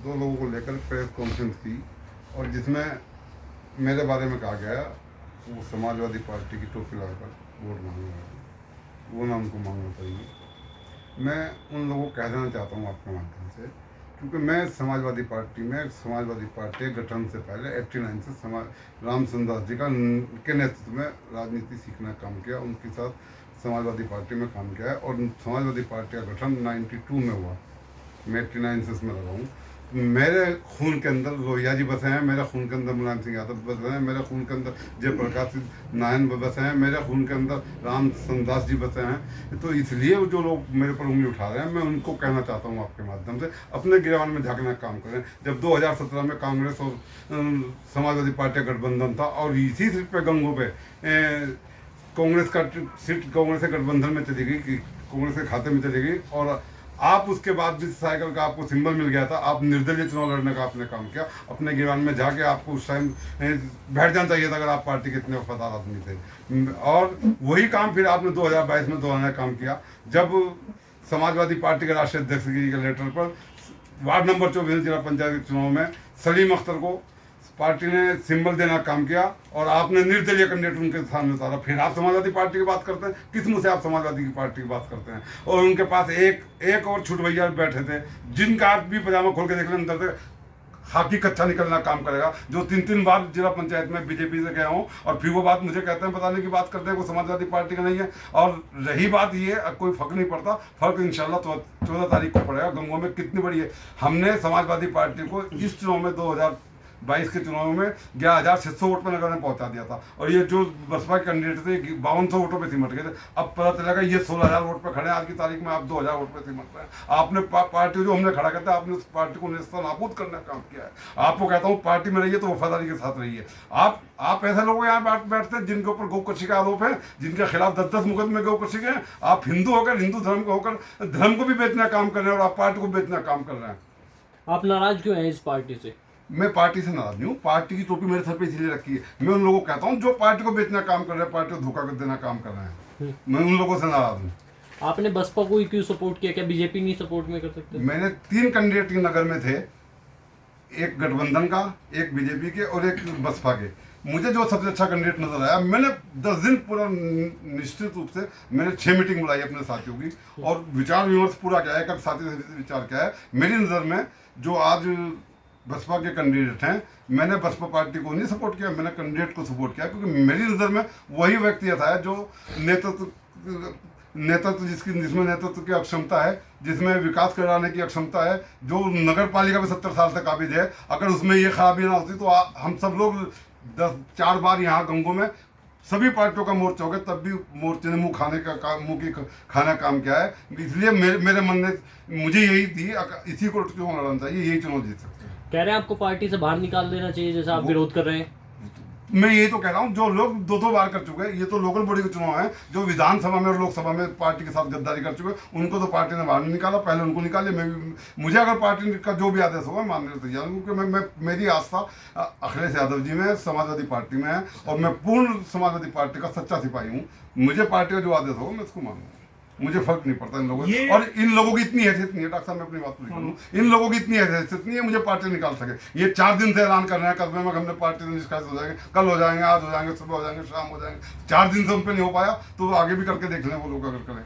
दो लोगों को लेकर प्रेस कॉन्फ्रेंस की और जिसमें मेरे बारे में कहा गया वो समाजवादी पार्टी की टोपी लगाकर वोट मांगेगा, वो ना उनको मांगना चाहिए। मैं उन लोगों को कह देना चाहता हूँ आपके माध्यम से, क्योंकि मैं समाजवादी पार्टी गठन से पहले 89 से रामचंद्र दास जी के नेतृत्व में राजनीति सीखने का काम किया, उनके साथ समाजवादी पार्टी में काम किया है। और समाजवादी पार्टी का गठन 92 में हुआ, मैं 89 से इसमें लगा हूँ। मेरे खून के अंदर लोहिया जी बसे हैं, मेरे खून के अंदर मुलायम सिंह यादव बसे हैं, मेरे खून के अंदर जयप्रकाश नारायण बसे हैं, मेरे खून के अंदर रामचंद्र दास जी बसे हैं। तो इसलिए जो लोग मेरे पर उंगली उठा रहे हैं, मैं उनको कहना चाहता हूँ आपके माध्यम से, अपने गिरवान में झांकने का काम करें। जब 2017 में कांग्रेस और समाजवादी पार्टी का गठबंधन था और इसी सीट पे गंगों पे कांग्रेस का सीट कांग्रेस के गठबंधन में चली गई, कांग्रेस के खाते में चली गई, और आप उसके बाद भी साइकिल का आपको सिंबल मिल गया था, आप निर्दलीय चुनाव लड़ने का आपने काम किया। अपने गिरवान में जाके आपको उस टाइम बैठ जाना चाहिए था अगर आप पार्टी के इतने वफादार आदमी थे। और वही काम फिर आपने 2022 में दोहराने का काम किया, जब समाजवादी पार्टी के राष्ट्रीय अध्यक्ष के लेटर पर वार्ड नंबर 24 जिला पंचायत के चुनाव में सलीम अख्तर को पार्टी ने सिंबल देना काम किया और आपने निर्दलीय कैंडिडेट उनके सामने उतारा। फिर आप समाजवादी पार्टी की बात करते हैं, किस मुंह से आप समाजवादी की पार्टी की बात करते हैं? और उनके पास एक और छूट भैया बैठे थे, जिनका आप भी पजामा खोल के देख लें अंदर से खाकी कच्चा निकलना काम करेगा, जो 3 बार जिला पंचायत में बीजेपी से गया हूँ और फिर वो बात मुझे कहते हैं बताने की बात करते हैं, वो समाजवादी पार्टी का नहीं है। और रही बात ये, कोई फर्क नहीं पड़ता, फर्क इंशाल्लाह 14 तारीख को पड़ेगा। गंगों में कितनी बड़ी है, हमने समाजवादी पार्टी को इस चुनाव में 2022 के चुनाव में 11,600 वोट पर नगर में पहुंचा दिया था, और ये जो बसपा के कैंडिडेट थे 5200 वोटों पे सिमट गए थे। अब पता चलेगा ये 16,000 वोट पे खड़े हैं, आज की तारीख में आप 2,000 वोट पे सिमट रहे हैं। आपने पार्टी जो हमने खड़ा करता है, आपने उस पार्टी को नेस्ता नाबूद करने का काम किया है। आपको कहता हूँ पार्टी में रहिए तो वफादारी के साथ रहिए। आप ऐसे लोग यहाँ बैठते हैं जिनके ऊपर गौकशी का आरोप है, जिनके खिलाफ 10-10 मुकदमे गौकशी के हैं। आप हिंदू होकर, हिंदू धर्म को होकर धर्म को भी बेचने का काम कर रहे हैं और आप पार्टी को बेचने का काम कर रहे हैं। आप नाराज क्यों हैं इस पार्टी से? मैं पार्टी से नाराज नहीं हूँ, पार्टी की टोपी मेरे सर पे इसलिए रखी है। मैं उन लोगों को कहता हूँ जो पार्टी को बेचना काम कर रहे हैं, पार्टी को धोखा देना काम कर रहे हैं, मैं उन लोगों से नाराज हूँ। आपने बसपा को ही क्यों सपोर्ट किया? क्या बीजेपी नहीं सपोर्ट में कर सकते? मैंने 3 कैंडिडेट नगर में थे, एक गठबंधन का, एक बीजेपी के और एक बसपा के। मुझे जो सबसे अच्छा कैंडिडेट नजर आया, मैंने 10 दिन पूरा निश्चित रूप से मैंने 6 मीटिंग बुलाई अपने साथियों की और विचार विमर्श पूरा किया है, कब साथी से विचार किया है। मेरी नज़र में जो आज बसपा के कैंडिडेट हैं, मैंने बसपा पार्टी को नहीं सपोर्ट किया, मैंने कैंडिडेट को सपोर्ट किया, क्योंकि मेरी नज़र में वही व्यक्ति था जो नेतृत्व जिसमें नेतृत्व की अक्षमता है, जिसमें विकास कराने की अक्षमता है, जो नगर पालिका में 70 साल से काबिज है। अगर उसमें ये खराबी ना होती तो हम सब लोग 4 बार यहाँ गंगों में सभी पार्टियों का मोर्चा हो गया, तब भी मोर्चे ने मुंह की खाना काम किया है। इसलिए मेरे मन में मुझे यही थी, इसी को चुनाव लड़ना चाहिए, यही चुनाव जीत सकते हैं। कह रहे हैं आपको पार्टी से बाहर निकाल देना चाहिए, जैसा आप विरोध कर रहे हैं। मैं यही तो कह रहा हूँ, जो लोग 2-2 बार कर चुके हैं, ये तो लोकल बॉडी के चुनाव है, जो विधानसभा में और लोकसभा में पार्टी के साथ गद्दारी कर चुके हैं, उनको तो पार्टी ने बाहर नहीं निकाला, पहले उनको निकाले। मुझे अगर पार्टी का जो भी आदेश होगा मानने को तैयार हूँ, क्योंकि मेरी आस्था अखिलेश यादव जी में, समाजवादी पार्टी में है, और मैं पूर्ण समाजवादी पार्टी का सच्चा सिपाही हूँ। मुझे पार्टी का जो आदेश होगा मैं उसको मानूंगा, मुझे फर्क नहीं पड़ता इन लोगों से। और इन लोगों की इतनी हैसियत नहीं है, डॉक्टर साहब मैं अपनी बात पूरी कर लूँ, इन लोगों की इतनी हैसियत नहीं है मुझे पार्टी निकाल सके। ये 4 दिन से ऐलान कर रहे हैं कस्बे में हमने पार्टी से निष्कासित हो जाएंगे, कल हो जाएंगे, आज हो जाएंगे, सुबह हो जाएंगे, शाम हो जाएंगे। 4 दिन से उन पर नहीं हो पाया तो आगे भी करके देख लें वो लोग अगर करें।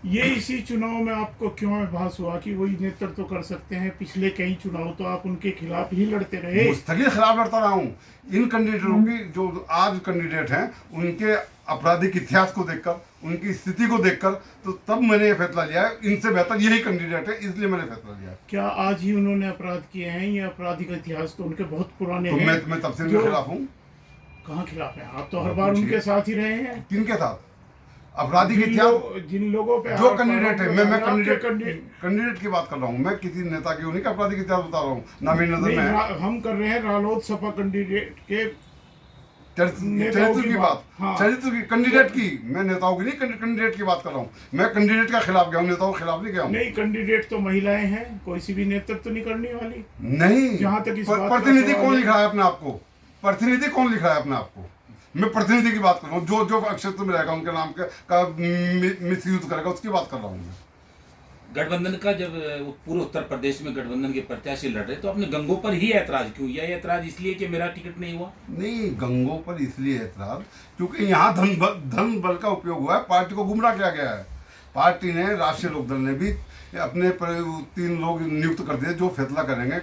ये इसी चुनाव में आपको क्यों आभास हुआ कि वही नेतृत्व तो कर सकते हैं? पिछले कई चुनाव तो आप उनके खिलाफ ही लड़ते रहे। मुस्तकिल खिलाफ लड़ता रहा हूँ। इन कैंडिडेटों की जो आज कैंडिडेट हैं, उनके आपराधिक इतिहास को देखकर, उनकी स्थिति को देखकर, तो तब मैंने ये फैसला लिया है इनसे बेहतर यही कैंडिडेट है, इसलिए मैंने फैसला लिया। क्या आज ही उन्होंने अपराध किए हैं? ये आपराधिक इतिहास तो उनके बहुत पुराने हैं। मैं तब से उनके खिलाफ हूँ। कहाँ खिलाफ है? आप तो हर बार उनके साथ ही रहे हैं। किनके साथ? आपराधिक इतिहास जिन लोगों पे जो कैंडिडेट है, मैं कैंडिडेट की बात कर रहा हूँ, मैं किसी नेता की उन्हीं का आपराधिक इतिहास बता रहा हूँ ना, मेरी नजर में है। हम कर रहे हैं रालोद सपा कैंडिडेट के चरित्र की बात। हाँ। चरित्र की, कैंडिडेट की, मैं नेताओं की नहीं, कैंडिडेट की बात कर रहा हूँ। मैं कैंडिडेट का खिलाफ गया हूँ, नेताओं के खिलाफ नहीं गया हूँ। नहीं, कैंडिडेट तो महिलाएं हैं, कोई सी भी नेतृत्व नहीं करने वाली। नहीं, जहाँ तक इस बात का प्रतिनिधि कौन सवाल लिख रहा है अपने आपको? प्रतिनिधि कौन लिख रहा है अपने आपको? मैं प्रतिनिधि की बात कर रहा हूँ, जो क्षेत्र में रहेगा उनके नाम का मिस यूज करेगा, उसकी बात कर रहा हूँ मैं। गठबंधन का जब पूरे उत्तर प्रदेश में गठबंधन के प्रत्याशी लड़ रहे तो अपने गंगों पर ही ऐतराज क्यों? यह ऐतराज इसलिए कि मेरा टिकट नहीं हुआ? नहीं, गंगों पर इसलिए ऐतराज क्योंकि यहाँ धन बल का उपयोग हुआ है, पार्टी को गुमराह किया गया है। पार्टी ने, राष्ट्रीय लोकदल ने भी अपने 3 लोग नियुक्त कर दिए जो फैसला करेंगे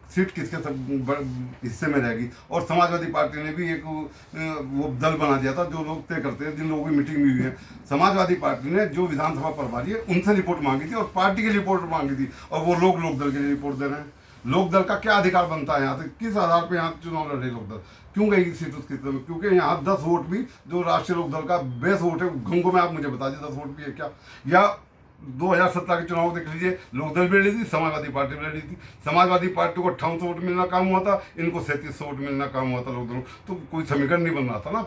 सीट किसके सब हिस्से में रहेगी। और समाजवादी पार्टी ने भी एक वो दल बना दिया था जो लोग तय करते हैं, जिन लोगों की मीटिंग भी हुई है। समाजवादी पार्टी ने जो विधानसभा प्रभारी है उनसे रिपोर्ट मांगी थी और पार्टी की रिपोर्ट मांगी थी, और वो लोग लोकदल के लिए रिपोर्ट दे रहे हैं। लोकदल का क्या अधिकार बनता है यहाँ से? किस आधार पर यहाँ चुनाव लड़ रही लोकदल? क्यों गई सीट उसकी तरफ? क्योंकि यहाँ 10 वोट भी जो राष्ट्रीय लोकदल का बेस वोट है, गंगों में आप मुझे बता दीजिए 10 वोट भी है क्या? या 2017 के चुनाव देख लीजिए, लोकदल भी लड़ी थी, समाजवादी पार्टी भी लड़ी थी। समाजवादी पार्टी को 58 वोट मिलना काम हुआ था, इनको 37 वोट मिलना काम हुआ था लोकदल। तो कोई समीकरण नहीं बन रहा था ना।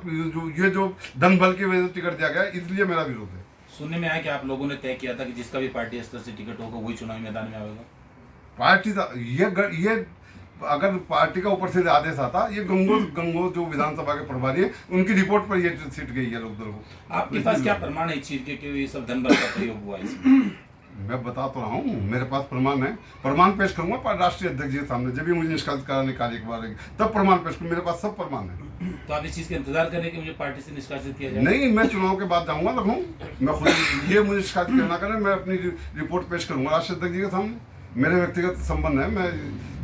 ये जो धन बल की वजह से टिकट दिया गया, इसलिए मेरा विरोध है। सुनने में आया कि आप लोगों ने तय किया था कि जिसका भी पार्टी स्तर से टिकट होगा वही चुनावी मैदान में आएगा। पार्टी था ये अगर पार्टी का ऊपर से आदेश आता, ये गंगो जो विधानसभा के प्रभारी है उनकी रिपोर्ट पर ये सीट गई है लोकदल को। आपके पास क्या प्रमाण है इस चीज के कि ये सब धन बल का प्रयोग हुआ है इसमें? मैं बता तो रहा हूँ, मेरे पास प्रमाण है। प्रमाण पेश करूंगा पर राष्ट्रीय अध्यक्ष जी के सामने, जब भी मुझे निष्कासित कराने कार्य के बारे तब प्रमाण पेश करूँ। मेरे पास सब प्रमाण है। तो आप इस चीज का इंतजार करें कि मुझे पार्टी से निष्कासित किया जाए? नहीं, मैं चुनाव के बाद जाऊंगा लखनऊ, मैं खुद ये मुझे निष्कासित करना करें, मैं अपनी रिपोर्ट पेश करूंगा राष्ट्रीय अध्यक्ष जी के सामने। मेरे व्यक्तिगत संबंध है, मैं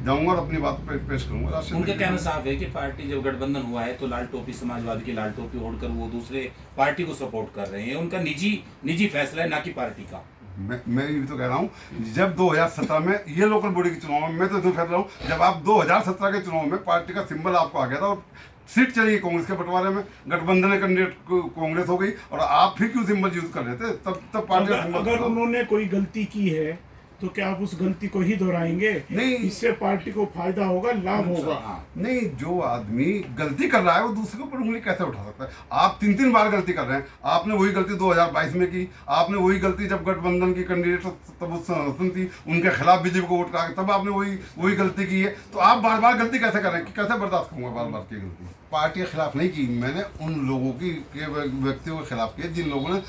जाऊंगा और अपनी बात पेश करूंगा। उनका कहना साफ है कि पार्टी जब गठबंधन हुआ है तो लाल टोपी, समाजवादी की लाल टोपी ओढ़कर वो दूसरे पार्टी को सपोर्ट कर रहे हैं। उनका निजी फैसला है, ना कि पार्टी का। मैं ये तो कह रहा हूँ, जब 2017 में ये लोकल बॉडी के चुनाव में, मैं तो कह रहा हूँ, जब आप 2017 के चुनाव में पार्टी का सिंबल आपको आ गया था और सीट चली गई कांग्रेस के बंटवारे में, गठबंधन कैंडिडेट कांग्रेस हो गई, और आप फिर क्यों सिंबल यूज कर रहे थे? तब पार्टी अगर उन्होंने कोई गलती की है तो क्या आप उस गलती को ही दोहराएंगे? नहीं, इससे पार्टी को फायदा होगा, लाभ होगा। नहीं, जो आदमी गलती कर रहा है वो दूसरे के ऊपर उंगली कैसे उठा सकता है? आप 3 बार गलती कर रहे हैं। आपने वही गलती 2022 में की, आपने वही गलती जब गठबंधन की कैंडिडेट तब संगठन थी उनके खिलाफ बीजेपी को वोट करा, तब आपने वही गलती की है। तो आप बार बार गलती कैसे कर रहे हैं? कैसे बर्दाश्त करूंगा बार बार की गलती? पार्टी के खिलाफ नहीं की मैंने, उन लोगों की व्यक्तियों के खिलाफ किया जिन लोगों ने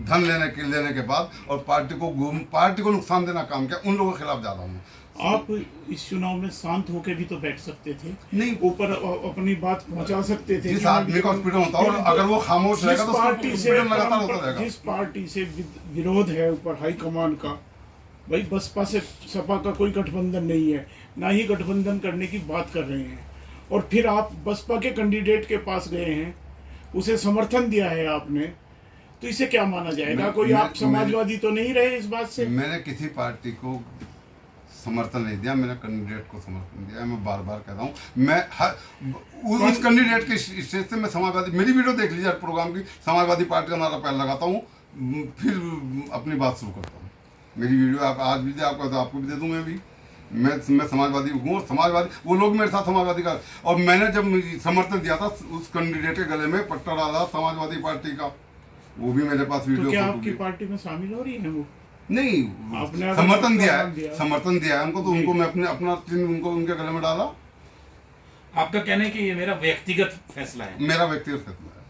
धन लेने के बाद और पार्टी को नुकसान देना काम किया, उन लोगों के खिलाफ जा रहा हूँ। आप इस चुनाव में शांत होकर भी तो बैठ सकते थे, नहीं, ऊपर अपनी बात पहुंचा सकते थे। जिस आदमी का स्पीड होता है, अगर वो खामोश रहेगा तो पार्टी से लगातार होता रहेगा। जिस पार्टी से विरोध है ऊपर हाईकमान का, भाई बसपा से सपा का कोई गठबंधन नहीं है, ना ही गठबंधन करने की बात कर रहे हैं, और फिर आप बसपा के कैंडिडेट के पास गए हैं, उसे समर्थन दिया है आपने, तो इसे क्या माना जाएगा? कोई आप समाजवादी तो नहीं रहे इस बात से? मैंने किसी पार्टी को समर्थन नहीं दिया, मैंने कैंडिडेट को समर्थन दिया है। मैं बार बार कह रहा हूँ, मैं उस कैंडिडेट के स्टेज से मैं समाजवादी, मेरी वीडियो देख लीजिए प्रोग्राम की, समाजवादी पार्टी का नारा पहले लगाता हूँ, फिर अपनी बात शुरू करता हूँ। मेरी वीडियो आप आज भी दे, आपको भी दे दूँ। मैं समाजवादी हूँ, और समाजवादी वो लोग मेरे साथ समाजवादी का, और मैंने जब समर्थन दिया था उस कैंडिडेट के गले में पट्टा डाला समाजवादी पार्टी का, वो भी मेरे पास वीडियो। तो क्या आपकी पार्टी में शामिल हो रही है वो? नहीं, समर्थन दिया है उनको, तो उनको मैं अपना चिन्ह उनको उनके गले में डाला। आपका कहना है कि ये मेरा व्यक्तिगत फैसला है? मेरा व्यक्तिगत फैसला है।